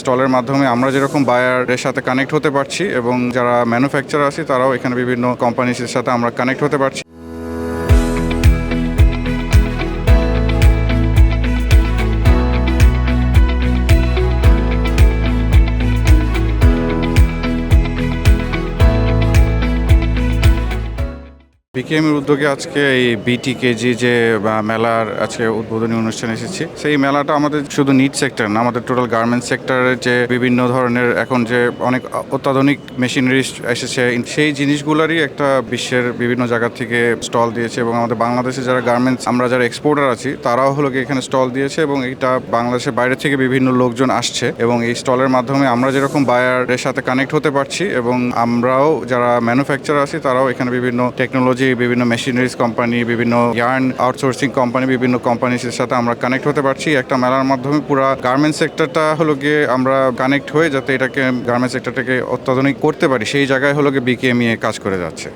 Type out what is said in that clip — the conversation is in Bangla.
স্টলের মাধ্যমে আমরা যেরকম বায়ারের সাথে কানেক্ট হতে পারছি এবং যারা ম্যানুফ্যাকচারার আছে তারাও এখানে বিভিন্ন কোম্পানিজের সাথে আমরা কানেক্ট হতে পারছি। বিকেএমের উদ্যোগে আজকে এই বিটিকেজি যে মেলার আজকে উদ্বোধনী অনুষ্ঠানে এসেছি। সেই মেলাটা আমাদের শুধু নিট সেক্টর না, আমাদের টোটাল গার্মেন্টস সেক্টরের যে বিভিন্ন ধরনের এখন যে অনেক অত্যাধুনিক মেশিনারি এসেছে, সেই জিনিসগুলোরই একটা বিশ্বের বিভিন্ন জায়গা থেকে স্টল দিয়েছে এবং আমাদের বাংলাদেশে যারা গার্মেন্টস আমরা যারা এক্সপোর্টার আছি তারাও হলো এখানে স্টল দিয়েছে এবং এটা বাংলাদেশের বাইরে থেকে বিভিন্ন লোকজন আসছে এবং এই স্টলের মাধ্যমে আমরা যেরকম বায়ারের সাথে কানেক্ট হতে পারছি এবং আমরাও যারা ম্যানুফ্যাকচারার আছি তারাও এখানে বিভিন্ন টেকনোলজি, বিভিন্ন মেশিনারিজ কোম্পানি, বিভিন্ন ইয়ার্ন আউটসোর্সিং কোম্পানি, বিভিন্ন কোম্পানির সাথে আমরা কানেক্ট হতে পারছি। একটা মেলার মাধ্যমে পুরো গার্মেন্টস সেক্টরটা হলো গিয়ে আমরা কানেক্ট হয়ে যাতে এটাকে গার্মেন্টস সেক্টরটাকে অত্যাধুনিক করতে পারি, সেই জায়গায় হলো গিয়ে বিকেএমই কাজ করে যাচ্ছে।